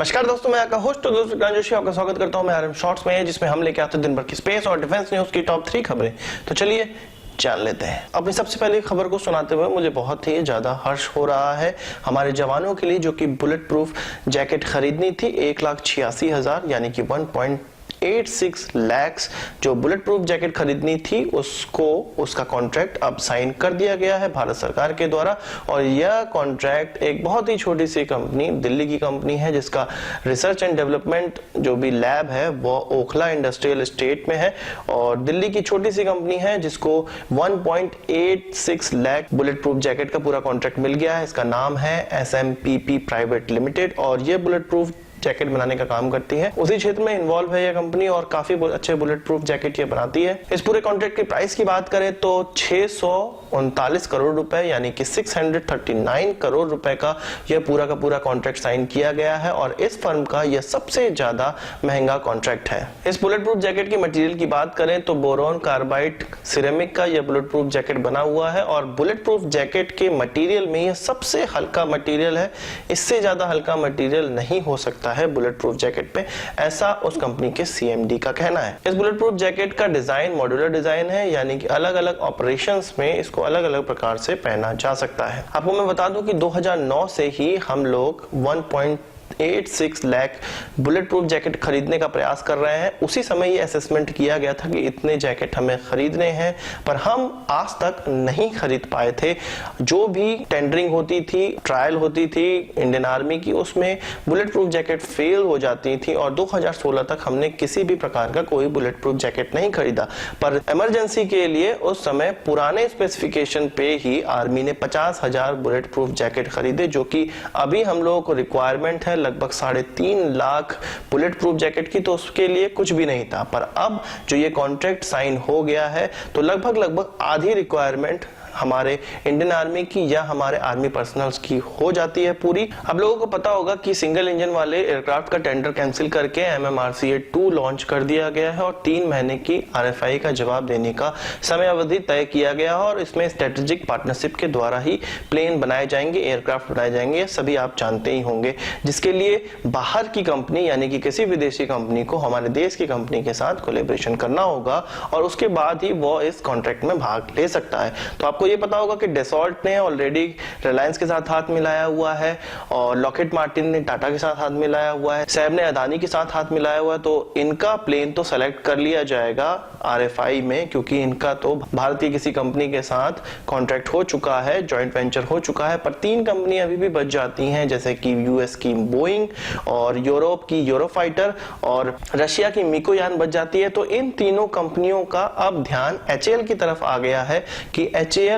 नमस्कार दोस्तों, मैं आपका होस्ट जोशी आपका स्वागत करता हूं मैं आरएम शॉर्ट्स में, जिसमें हम लेके आते हैं दिन भर की स्पेस और डिफेंस न्यूज की टॉप 3 खबरें। तो चलिए जान लेते हैं। अपनी सबसे पहले खबर को सुनाते हुए मुझे बहुत ही ज्यादा हर्ष हो रहा है हमारे जवानों के लिए, जो कि बुलेट प्रूफ जैकेट खरीदनी थी 1,86,000 यानी कि 1.86 लाख जो बुलेट प्रूफ जैकेट खरीदनी थी उसका कॉन्ट्रैक्ट अब साइन कर दिया गया है भारत सरकार के द्वारा। और यह कॉन्ट्रैक्ट एक बहुत ही छोटी सी कंपनी, दिल्ली की कंपनी है, जिसका रिसर्च एंड डेवलपमेंट जो भी लैब है वो ओखला इंडस्ट्रियल एस्टेट में है। और दिल्ली की छोटी सी कंपनी है जिसको 1.86 लाख बुलेट प्रूफ जैकेट का पूरा कॉन्ट्रैक्ट मिल गया है। इसका नाम है SMPP प्राइवेट लिमिटेड और ये बुलेट प्रूफ जैकेट बनाने का काम करती है। उसी क्षेत्र में इन्वॉल्व है यह कंपनी और काफी अच्छे बुलेट प्रूफ जैकेट ये बनाती है। इस पूरे कॉन्ट्रैक्ट की प्राइस की बात करें तो 639 करोड़ रुपए यानी कि 639 करोड़ रुपए का यह पूरा का पूरा कॉन्ट्रैक्ट साइन किया गया है और इस फर्म का यह सबसे ज्यादा महंगा कॉन्ट्रैक्ट है। इस बुलेट प्रूफ जैकेट की मटेरियल की बात करें तो बोरोन कार्बाइड सिरेमिक का यह बुलेट प्रूफ जैकेट बना हुआ है और बुलेट प्रूफ जैकेट के मटेरियल में यह सबसे हल्का मटेरियल है। इससे ज्यादा हल्का मटेरियल नहीं हो सकता है बुलेट प्रूफ जैकेट पे, ऐसा उस कंपनी के CMD का कहना है। इस बुलेट प्रूफ जैकेट का डिजाइन मॉड्यूलर डिजाइन है, यानी कि अलग अलग ऑपरेशंस में इसको अलग अलग प्रकार से पहना जा सकता है। आपको मैं बता दूं कि 2009 से ही हम लोग 1.86 लाख बुलेट प्रूफ जैकेट खरीदने का प्रयास कर रहे हैं। उसी समय ये असेसमेंट किया गया था कि इतने जैकेट हमें खरीदने हैं, पर हम आज तक नहीं खरीद पाए थे। जो भी टेंडरिंग होती थी, ट्रायल होती थी इंडियन आर्मी की, उसमें बुलेट प्रूफ जैकेट फेल हो जाती थी और 2016 तक हमने किसी भी प्रकार का कोई बुलेट प्रूफ जैकेट नहीं खरीदा। पर इमरजेंसी के लिए उस समय पुराने स्पेसिफिकेशन पे ही आर्मी ने 50,000 बुलेट प्रूफ जैकेट खरीदे, जो कि अभी हम लोगों को रिक्वायरमेंट है लगभग 3.5 लाख बुलेट प्रूफ जैकेट की, तो उसके लिए कुछ भी नहीं था। पर अब जो ये कॉन्ट्रैक्ट साइन हो गया है तो लगभग आधी रिक्वायरमेंट हमारे इंडियन आर्मी की या हमारे आर्मी पर्सनल्स की हो जाती है पूरी। अब लोगों को पता होगा कि सिंगल इंजन वाले एयरक्राफ्ट का टेंडर कैंसिल करके MMRCA 2 लॉन्च कर दिया गया है और 3 महीने की RFI का जवाब देने का समय अवधि तय किया गया है और इसमें स्ट्रेटेजिक पार्टनरशिप के द्वारा ही प्लेन बनाए जाएंगे, एयरक्राफ्ट बनाए जाएंगे, सभी आप जानते ही होंगे, जिसके लिए बाहर की कंपनी यानी कि किसी विदेशी कंपनी को हमारे देश की कंपनी के साथ कोलैबोरेशन करना होगा और उसके बाद ही वो इस कॉन्ट्रैक्ट में भाग ले सकता है। तो आपको ये पता होगा कि डेसॉल्ट ने ऑलरेडी रिलायंस के साथ हाथ मिलाया हुआ है और लॉकहीड मार्टिन ने टाटा के साथ हाथ मिलाया हुआ है, सैब ने अदानी के साथ हाथ मिलाया हुआ है। तो इनका प्लेन तो सेलेक्ट कर लिया जाएगा RFI में, क्योंकि इनका तो भारतीय किसी कंपनी के साथ कॉन्ट्रैक्ट हो चुका है, जॉइंट वेंचर हो चुका है। पर 3 कंपनी अभी भी बच जाती हैं, जैसे कि US की बोइंग और यूरोप की यूरोफाइटर और रशिया की मिकोयान बच जाती है। तो इन तीनों कंपनियों का अब ध्यान HAL की तरफ आ गया है कि HAL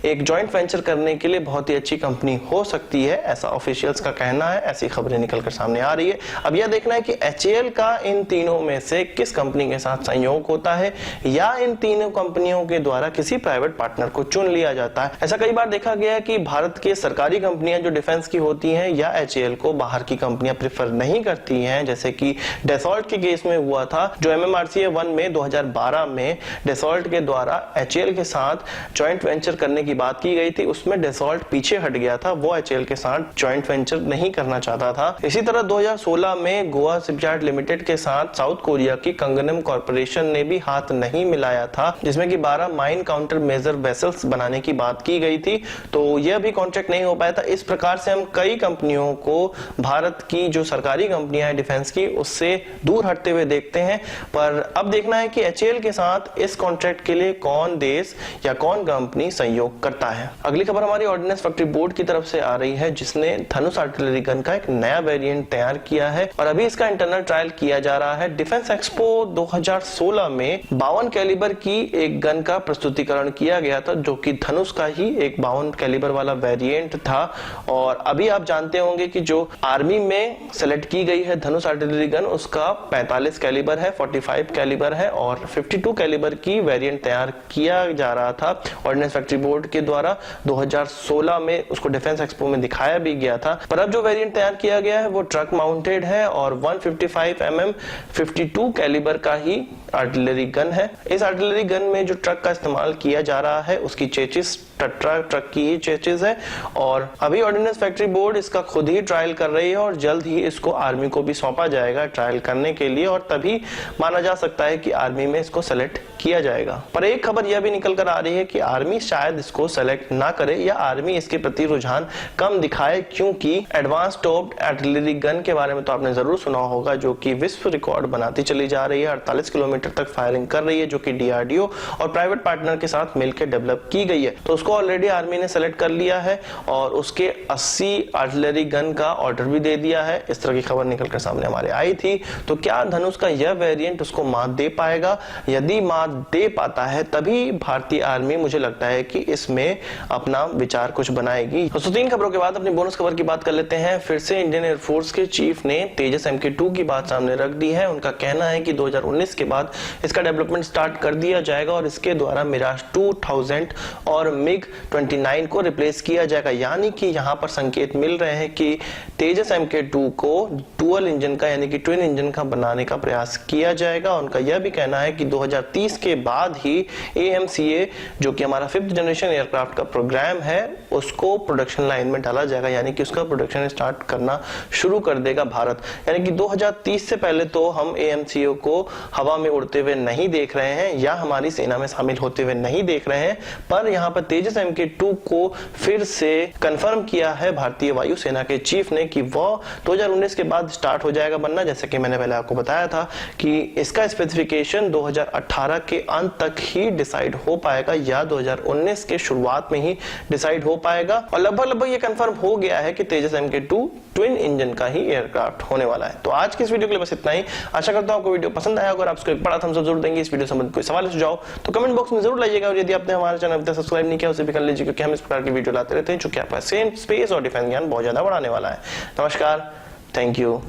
एक जॉइंट वेंचर करने के लिए बहुत ही अच्छी कंपनी हो सकती है, ऐसा ऑफिशियल्स का कहना है, ऐसी खबरें निकलकर सामने आ रही है। अब यह देखना है कि HAL का इन तीनों में से किस कंपनी के साथ संयोग होता है या इन तीनों कंपनियों के द्वारा किसी प्राइवेट पार्टनर को चुन लिया जाता है। ऐसा कई बार देखा गया है कि भारत की सरकारी कंपनियां जो डिफेंस की होती हैं या HAL को बाहर की कंपनियां प्रेफर नहीं करती हैं, जैसे कि डेसॉल्ट के केस में हुआ था, जो MMRCA 1 में 2012 में डेसॉल्ट के द्वारा HAL के साथ जॉइंट वेंचर करने की बात की गई थी, उसमें डेसॉल्ट पीछे हट गया था, वो HAL के साथ जॉइंट वेंचर नहीं करना चाहता था। इसी तरह 2016 में गोवा शिपयार्ड लिमिटेड के साथ साउथ कोरिया की कंगनम कॉर्पोरेशन ने भी हाथ नहीं मिलाया था, जिसमें कि 12 माइन काउंटर मेजर वेसल्स बनाने की बात की गई थी, तो यह भी कॉन्ट्रैक्ट नहीं हो पाया था। इस प्रकार से हम कई कंपनियों को भारत की जो सरकारी कंपनियां हैं डिफेंस की, उससे दूर हटते हुए देखते हैं। पर अब देखना है कि HAL के साथ इस कॉन्ट्रैक्ट के लिए कौन देश या कौन कंपनी सहयोग करता है। अगली खबर हमारी ऑर्डिनेंस फैक्ट्री बोर्ड की तरफ से आ रही है, जिसने धनुष आर्टिलरी गन का एक नया वेरिएंट तैयार किया है और अभी इसका इंटरनल ट्रायल किया जा रहा है। डिफेंस एक्सपो 2016 में 52 कैलिबर की एक गन का प्रस्तुतिकरण किया गया था, जो कि धनुष का ही एक 52 कैलिबर वाला वेरिएंट था। और अभी आप जानते होंगे कि जो आर्मी में सेलेक्ट की गई है धनुष आर्टिलरी गन, उसका 45 कैलिबर है, 45 कैलिबर है और 52 कैलिबर की वेरिएंट तैयार किया जा रहा था ऑर्डिनेंस फैक्ट्री बोर्ड के द्वारा 2016 में उसको डिफेंस एक्सपो में दिखाया भी गया था। पर अब जो वेरिएंट तैयार किया गया है वो ट्रक माउंटेड है और 155 mm 52 कैलिबर का ही आर्टिलरी गन है। इस आर्टिलरी गन में जो ट्रक का इस्तेमाल किया जा रहा है उसकी चेचिस टट्रा ट्रक की ही चेचिस है और अभी ऑर्डिनेंस फैक्ट्री बोर्ड इसका खुद ही ट्रायल कर रही है और जल्द ही इसको आर्मी को भी सौंपा जाएगा ट्रायल करने के लिए और तभी माना जा सकता है कि आर्मी में इसको सेलेक्ट किया जाएगा। पर एक खबर यह भी निकल कर आ रही है कि आर्मी शायद इसको सेलेक्ट ना करे या आर्मी इसके प्रति रुझान कम दिखाए, क्योंकि एडवांस टॉप्ड आर्टिलरी गन के बारे में तो आपने जरूर सुना होगा जो कि विश्व रिकॉर्ड बनाती चली जा रही है, 48 किलोमीटर तक फायरिंग कर रही है, जो कि डीआरडीओ और प्राइवेट पार्टनर के साथ मिलकर डेवलप की गई है। तो उसको ऑलरेडी आर्मी ने सेलेक्ट कर लिया है और उसके 80 आर्टिलरी गन का ऑर्डर भी दे दिया है। इस तरह की खबर निकलकर सामने हमारे आई थी। तो क्या धनुष का यह वेरिएंट उसको मात दे पाएगा? यदि मात दे पाता है तभी भारतीय आर्मी मुझे लगता है कि इसमें अपना विचार कुछ बनाएगी। तो 3 खबरों के बाद अपनी बोनस खबर की बात कर लेते हैं। फिर से इंडियन एयरफोर्स के चीफ ने तेजस MK2 की बात सामने रख दी है। उनका कहना है कि 2019 के बाद इसका डेवलपमेंट स्टार्ट कर दिया जाएगा और इसके द्वारा मिराज 2000 और MiG-29 को रिप्लेस किया जाएगा। यानी कि यहां पर संकेत मिल रहे हैं कि तेजस MK2 को डुअल इंजन का यानी कि ट्विन इंजन का बनाने का प्रयास किया जाएगा। उनका यह भी कहना है कि 2030 के बाद ही AMCA जो कि हमारा 5th जनरेशन एयरक्राफ्ट का प्रोग्राम है उसको प्रोडक्शन लाइन में डाला जाएगा, यानी कि उसका प्रोडक्शन स्टार्ट करना शुरू कर देगा भारत। यानी कि 2030 से पहले तो हम AMCA को हवा में उड़ते हुए नहीं देख रहे हैं या हमारी सेना में शामिल होते हुए नहीं देख रहे हैं। पर यहाँ पर तेजस MK2 को फिर से कंफर्म किया है भारतीय वायुसेना के चीफ ने कि वह 2019 के बाद स्टार्ट हो जाएगा बनना। जैसे कि मैंने पहले आपको बताया था कि इसका स्पेसिफिकेशन 2018 के अंत तक ही डिसाइड हो पाएगा या 2019 के शुरुआत में ही डिसाइड हो पाएगा और लगभग ये कंफर्म हो गया है कि तेजस MK2 ट्विन इंजन का ही एयरक्राफ्ट होने वाला है। तो आज की इस वीडियो के लिए बस इतना ही। आशा करता हूं आपको वीडियो पसंद आया। अगर आपको एक बड़ा थम्स अप जरूर देंगे। इस वीडियो संबंधित कोई सवाल सुझाव तो कमेंट बॉक्स में जरूर लाइएगा और यदि आपने हमारे चैनल को सब्सक्राइब नहीं किया उसे भी कर लीजिए, क्योंकि हम इस प्रकार की वीडियो लाते रहते हैं जो कि आपका स्पेस और डिफेंस ज्ञान बहुत ज्यादा बढ़ाने वाला है। नमस्कार, थैंक यू,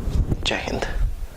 जय हिंद।